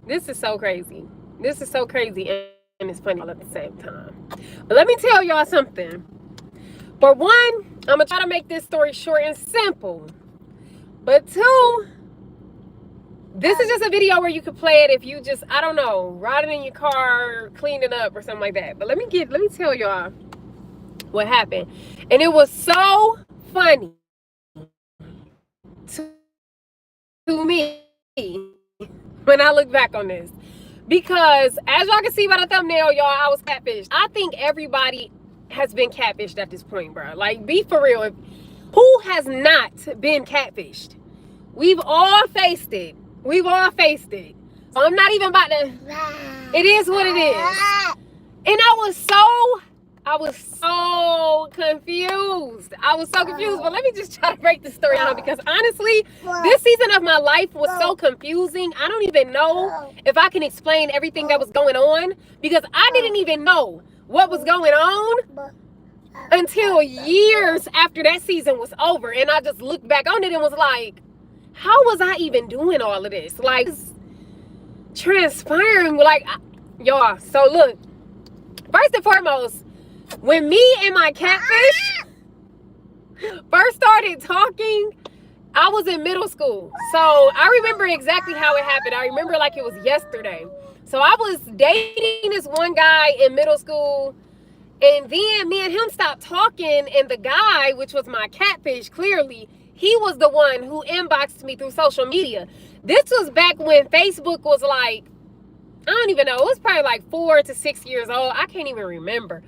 This is so crazy. This is so crazy and it's funny all at the same time. But let me tell y'all something. For one, I'm gonna try to make this story short and simple. But two, this is just a video where you could play it if you just, I don't know, riding in your car, cleaning up or something like that. But let me tell y'all what happened. And it was so funny to me when I look back on this. Because as y'all can see by the thumbnail, y'all, I was catfished. I think everybody has been catfished at this point, bro. Like, be for real. Who has not been catfished? We've all faced it. We've all faced it. So I'm not even about to. It is what it is. And I was so confused. I was so confused. But let me just try to break this story down, because honestly, this season of my life was so confusing. I don't even know if I can explain everything that was going on, because I didn't even know what was going on until years after that season was over. And I just looked back on it and was like, how was I even doing all of this? Like, transpiring, like, y'all. So look, first and foremost, when me and my catfish first started talking, I was in middle school. So I remember exactly how it happened. I remember like it was yesterday. So I was dating this one guy in middle school, and then me and him stopped talking, and the guy, which was my catfish, clearly, he was the one who inboxed me through social media. This was back when Facebook was like, I don't even know, it was probably like 4 to 6 years old. I can't even remember.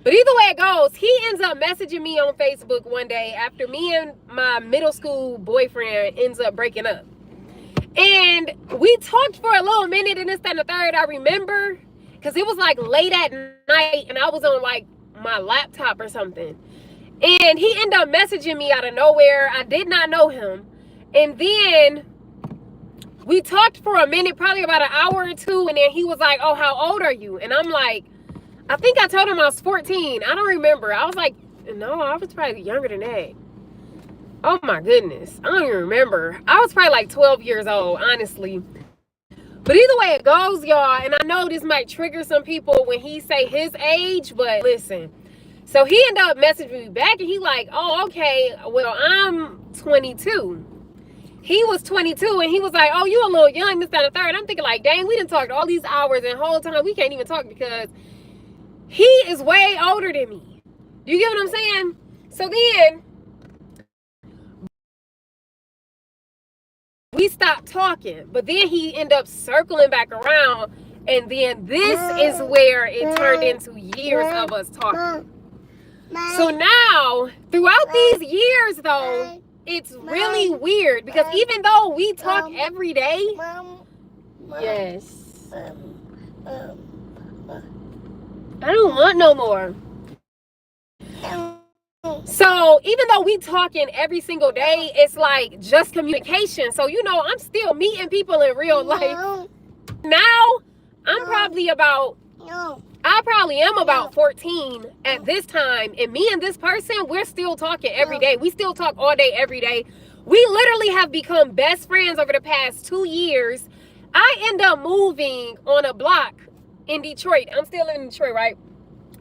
But either way it goes, he ends up messaging me on Facebook one day after me and my middle school boyfriend ends up breaking up. And we talked for a little minute, and this, that, and the third, I remember, because it was like late at night and I was on like my laptop or something. And he ended up messaging me out of nowhere. I did not know him. And then we talked for a minute, probably about an hour or two. And then he was like, oh, how old are you? And I'm like, I think I told him I was 14. I don't remember. I was like, no, I was probably younger than that. Oh my goodness. I don't even remember. I was probably like 12 years old, honestly. But either way it goes, y'all, and I know this might trigger some people when he say his age, but listen. So he ended up messaging me back, and he like, oh, okay, well, I'm 22. He was 22, and he was like, oh, you a little young, this, that, and the third. I'm thinking like, dang, we done talked all these hours, and the whole time we can't even talk because he is way older than me. You get what I'm saying? So then we stopped talking, but then he ended up circling back around, and then this is where it turned into years of us talking. So now, throughout these years, though, it's really weird, because even though we talk every day, yes, I don't want no more. So even though we talking every single day, it's like just communication. So, you know, I'm still meeting people in real life. Now, I probably am about 14 at this time. And me and this person, we're still talking every day. We still talk all day, every day. We literally have become best friends over the past 2 years. I end up moving on a block in Detroit. I'm still in Detroit, right?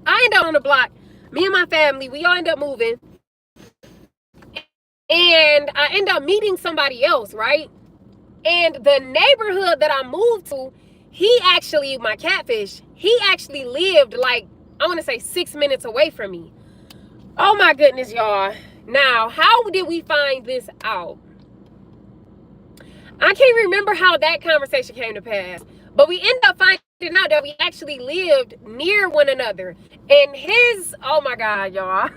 I end up on a block. Me and my family, we all end up moving. And I end up meeting somebody else, right? And the neighborhood that I moved to, he actually, my catfish, he actually lived like, I want to say 6 minutes away from me. Oh my goodness, y'all. Now, how did we find this out? I can't remember how that conversation came to pass, but we ended up finding out that we actually lived near one another. And his, oh my God, y'all.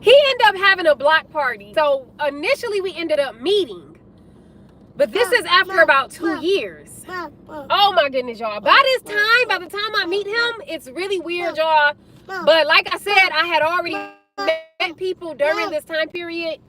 He ended up having a block party. So initially we ended up meeting, but this is after about 2 years. Oh my goodness, y'all. By the time I meet him, it's really weird, y'all. But like I said, I had already met people during this time period.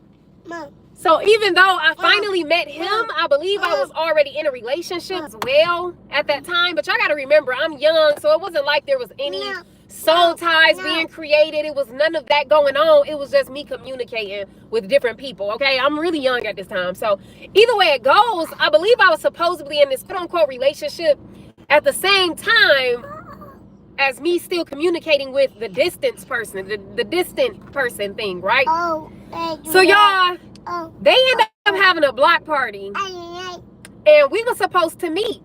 So even though I finally met him, I believe I was already in a relationship as well at that time. But y'all got to remember, I'm young, so it wasn't like there was any soul ties being created. It was none of that going on. It was just me communicating with different people. Okay, I'm really young at this time. So either way it goes, I believe I was supposedly in this quote unquote relationship at the same time as me still communicating with the distance person, the distant person thing, right? So y'all, they ended up having a block party and we were supposed to meet.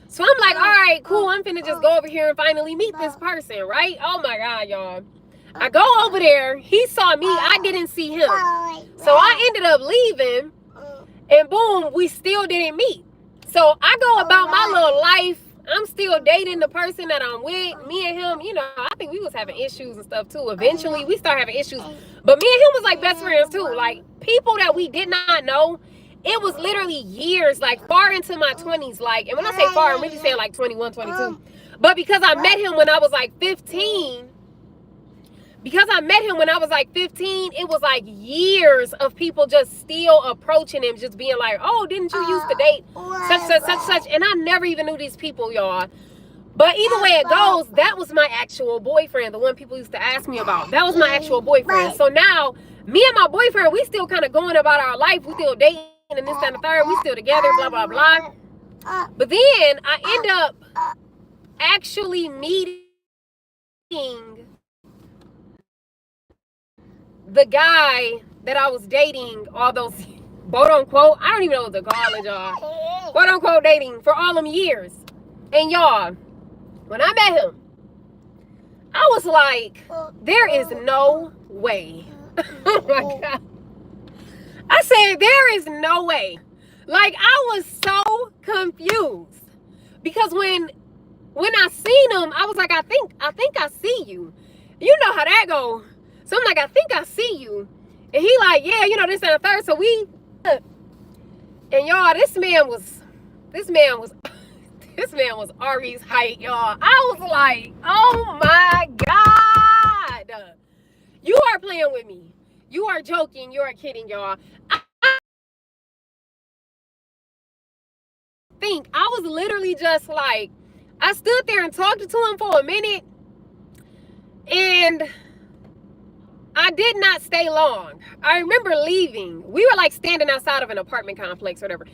So I'm like, all right, cool. I'm finna just go over here and finally meet this person, right? Oh my God, y'all. I go over there. He saw me. I didn't see him. So I ended up leaving and boom, we still didn't meet. So I go about my little life. I'm still dating the person that I'm with. Me and him, you know, I think we was having issues and stuff too. Eventually, we started having issues. But me and him was like best friends too. Like people that we did not know. It was literally years, like far into my 20s. Like, and when I say far, I'm really saying like 21, 22. But because I met him when I was like 15, it was like years of people just still approaching him, just being like, oh, didn't you used to date such. And I never even knew these people, y'all. But either way it goes, that was my actual boyfriend, the one people used to ask me about. That was my actual boyfriend. So now, me and my boyfriend, we still kind of going about our life. We still dating and this, that, and the third. We still together, blah, blah, blah. But then I end up actually meeting the guy that I was dating all those, quote unquote, I don't even know what to call it, y'all. Quote unquote dating for all them years. And y'all, when I met him, I was like, there is no way. Oh my God. I said, there is no way. Like, I was so confused. Because when I seen him, I was like, I think I see you. You know how that go. So I'm like, I think I see you. And he like, yeah, you know, this and the third. So we, and y'all, this man was Ari's height, y'all. I was like, oh my God. You are playing with me. You are joking. You are kidding, y'all. I think I was literally just like, I stood there and talked to him for a minute. And I did not stay long. I remember leaving. We were like standing outside of an apartment complex or whatever.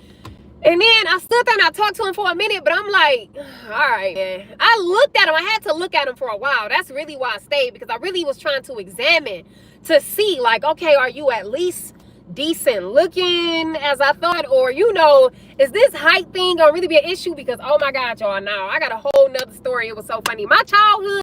And then I stood there and I talked to him for a minute, but I'm like, all right, man. I looked at him. I had to look at him for a while. That's really why I stayed, because I really was trying to examine to see, like, okay, are you at least decent looking as I thought? Or, you know, is this height thing gonna really be an issue? Because, oh my God, y'all, now I got a whole nother story. It was so funny. My childhood